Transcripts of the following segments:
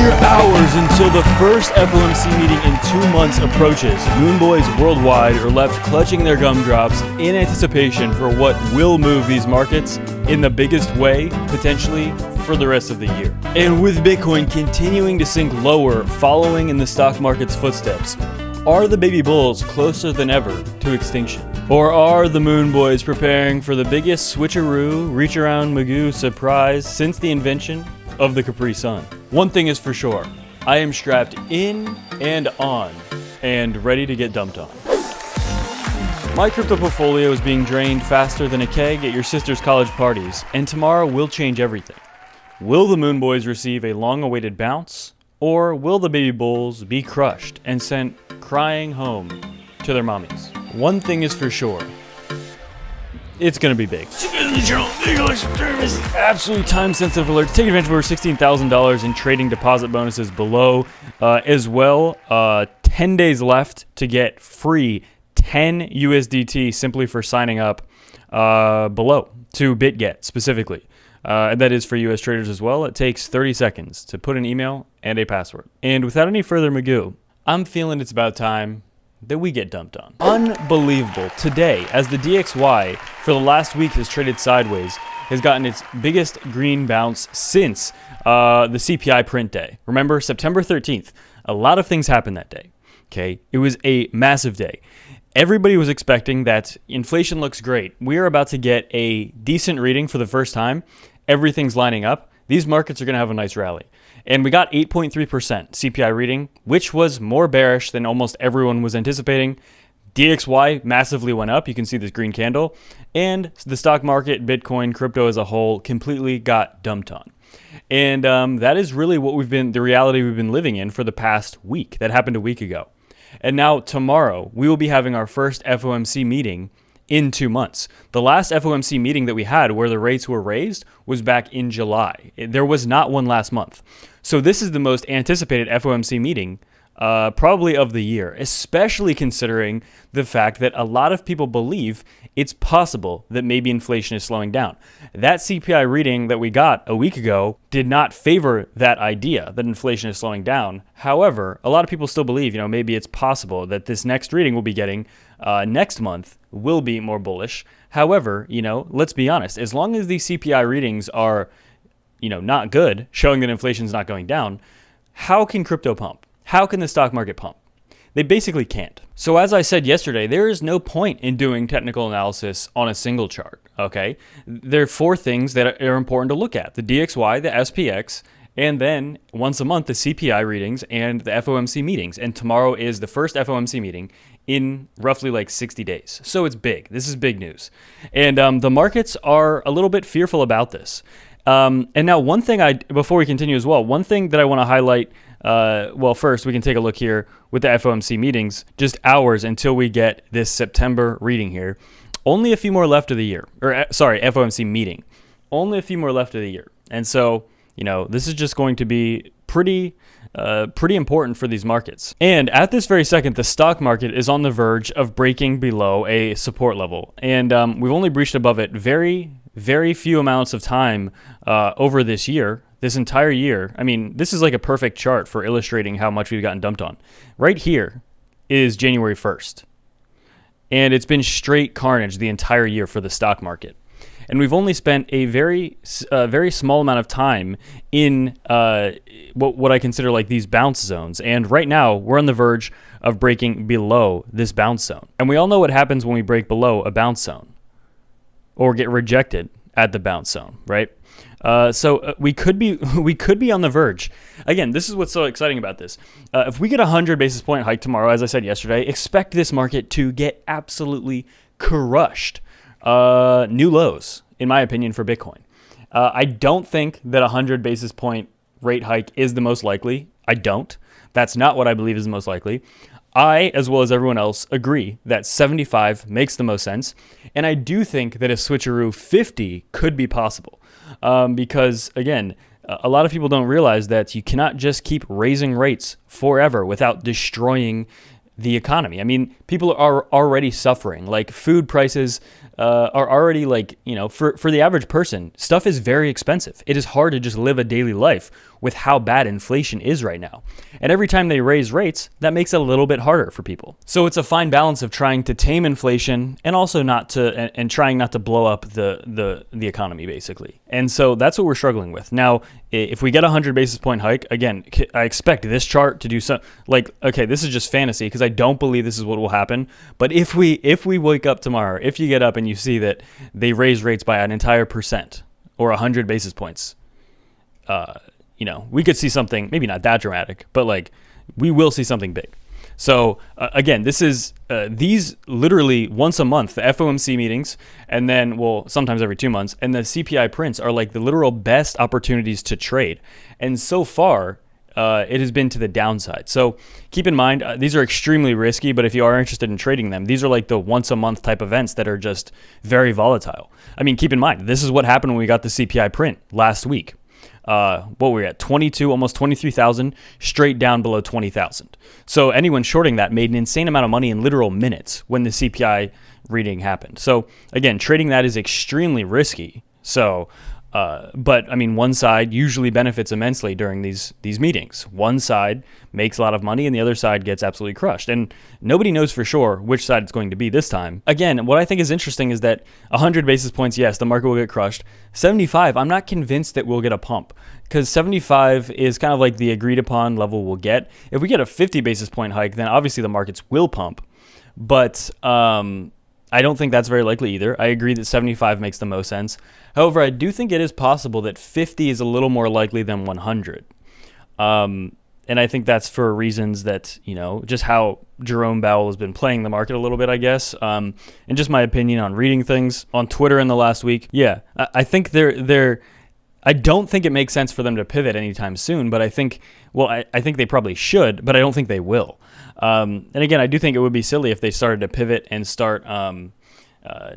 Mere hours until the first FOMC meeting in 2 months approaches, Moon Boys worldwide are left clutching their gumdrops in anticipation for what will move these markets in the biggest way, potentially, for the rest of the year. And with Bitcoin continuing to sink lower, following in the stock market's footsteps, are the baby bulls closer than ever to extinction? Or are the Moon Boys preparing for the biggest switcheroo, reach-around Magoo surprise since the invention of the Capri Sun? One thing is for sure, I am strapped in and on and ready to get dumped on. My crypto portfolio is being drained faster than a keg at your sister's college parties, and tomorrow will change everything. Will the Moon Boys receive a long-awaited bounce, or will the baby bulls be crushed and sent crying home to their mommies? One thing is for sure, it's going to be big. Absolutely time-sensitive alert. Take advantage of over $16,000 in trading deposit bonuses below. As well, 10 days left to get free 10 USDT simply for signing up below to BitGet specifically. And that is for US traders as well. It takes 30 seconds to put an email and a password. And without any further Magoo, I'm feeling it's about time that we get dumped on. Unbelievable. Today, as the DXY for the last week has traded sideways, has gotten its biggest green bounce since the CPI print day. Remember, September 13th, a lot of things happened that day. Okay, it was a massive day. Everybody was expecting that inflation looks great. We are about to get a decent reading for the first time. Everything's lining up. These markets are going to have a nice rally. And we got 8.3% CPI reading, which was more bearish than almost everyone was anticipating. DXY massively went up. You can see this green candle. And the stock market, Bitcoin, crypto as a whole, completely got dumped on. And that is really what the reality we've been living in for the past week. That happened a week ago. And now tomorrow, we will be having our first FOMC meeting in 2 months. The last FOMC meeting that we had where the rates were raised was back in July. There was not one last month. So this is the most anticipated FOMC meeting probably of the year, especially considering the fact that a lot of people believe it's possible that maybe inflation is slowing down. That CPI reading that we got a week ago did not favor that idea that inflation is slowing down. However, a lot of people still believe, maybe it's possible that this next reading we'll be getting next month will be more bullish. However, let's be honest, as long as these CPI readings are, not good, showing that inflation is not going down, how can crypto pump? How can the stock market pump? They basically can't. So as I said yesterday, there is no point in doing technical analysis on a single chart, okay? There are 4 things that are important to look at: the DXY, the SPX, and then once a month, the CPI readings and the FOMC meetings. And tomorrow is the first FOMC meeting in roughly like 60 days. So it's big. This is big news. And the markets are a little bit fearful about this. And now one thing before we continue as well, one thing that I want to highlight, first we can take a look here with the FOMC meetings, just hours until we get this September reading here. Only a few more left of the year, FOMC meeting. Only a few more left of the year. And so, this is just going to be pretty important for these markets. And at this very second, the stock market is on the verge of breaking below a support level. And we've only breached above it very, very few amounts of time over this year. This entire year, this is like a perfect chart for illustrating how much we've gotten dumped on. Right here is January 1st. And it's been straight carnage the entire year for the stock market. And we've only spent a very small amount of time in what I consider like these bounce zones. And right now, we're on the verge of breaking below this bounce zone. And we all know what happens when we break below a bounce zone or get rejected at the bounce zone, right? So we could be on the verge. Again, this is what's so exciting about this. If we get a 100 basis point hike tomorrow, as I said yesterday, expect this market to get absolutely crushed. New lows, in my opinion, for Bitcoin. I don't think that a 100 basis point rate hike is the most likely. I don't. That's not what I believe is the most likely. I, as well as everyone else, agree that 75 makes the most sense. And I do think that a switcheroo 50 could be possible. Because, again, a lot of people don't realize that you cannot just keep raising rates forever without destroying the economy. People are already suffering. Like food prices are already like, for the average person, stuff is very expensive. It is hard to just live a daily life with how bad inflation is right now. And every time they raise rates, that makes it a little bit harder for people. So it's a fine balance of trying to tame inflation and also and trying not to blow up the economy, basically. And so that's what we're struggling with. Now, if we get a 100 basis point hike, again, I expect this chart to do some, like, okay, this is just fantasy because I don't believe this is what will happen. But if we wake up tomorrow, if you get up and you see that they raise rates by an entire percent or 100 basis points, we could see something, maybe not that dramatic, but like we will see something big. So again, this is these literally once a month, the FOMC meetings, and then, well, sometimes every 2 months, and the CPI prints are like the literal best opportunities to trade. And so far, it has been to the downside. So keep in mind, these are extremely risky, but if you are interested in trading them, these are like the once a month type events that are just very volatile. I mean, keep in mind, this is what happened when we got the CPI print last week. What were we at? 22, almost 23,000, straight down below 20,000. So anyone shorting that made an insane amount of money in literal minutes when the CPI reading happened. So again, trading that is extremely risky. So, but I mean, one side usually benefits immensely during these meetings. One side makes a lot of money and the other side gets absolutely crushed. And nobody knows for sure which side it's going to be this time. Again, what I think is interesting is that 100 basis points, yes, the market will get crushed. 75, I'm not convinced that we'll get a pump because 75 is kind of like the agreed upon level we'll get. If we get a 50 basis point hike, then obviously the markets will pump. But I don't think that's very likely either. I agree that 75 makes the most sense. However, I do think it is possible that 50 is a little more likely than 100. And I think that's for reasons that, just how Jerome Powell has been playing the market a little bit, I guess. And just my opinion on reading things on Twitter in the last week. Yeah, I think I don't think it makes sense for them to pivot anytime soon, but I think they probably should, but I don't think they will. And again, I do think it would be silly if they started to pivot and start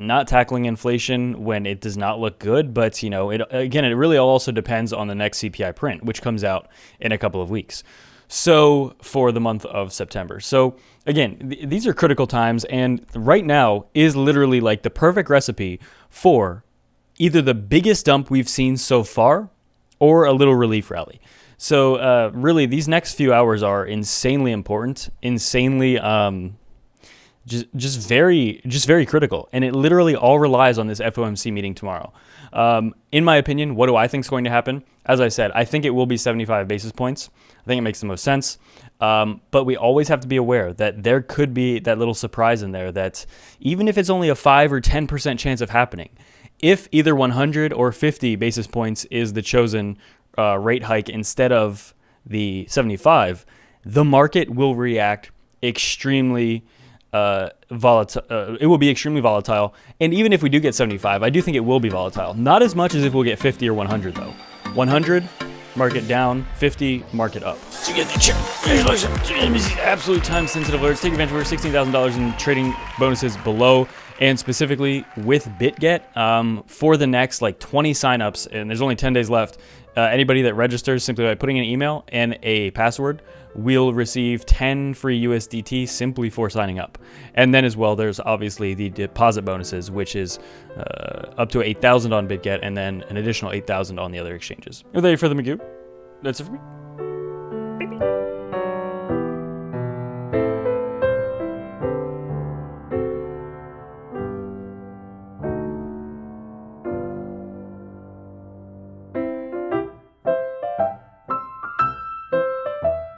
not tackling inflation when it does not look good. But, it really also depends on the next CPI print, which comes out in a couple of weeks. So for the month of September. So again, these are critical times. And right now is literally like the perfect recipe for either the biggest dump we've seen so far or a little relief rally. So really, these next few hours are insanely important, insanely just very critical, and it literally all relies on this FOMC meeting tomorrow. In my opinion, what do I think is going to happen? As I said, I think it will be 75 basis points. I think it makes the most sense. But we always have to be aware that there could be that little surprise in there that even if it's only a 5 or 10% chance of happening, if either 100 or 50 basis points is the chosen rate hike instead of the 75, the market will react extremely volatile. It will be extremely volatile. And even if we do get 75, I do think it will be volatile. Not as much as if we'll get 50 or 100 though. 100, market down. 50, market up. So you get the absolute time sensitive alerts. Take advantage of over $16,000 in trading bonuses below. And specifically with BitGet, for the next 20 signups, and there's only 10 days left, anybody that registers simply by putting in an email and a password will receive 10 free USDT simply for signing up. And then as well, there's obviously the deposit bonuses, which is up to 8,000 on BitGet and then an additional 8,000 on the other exchanges. Without any further ado, that's it for me.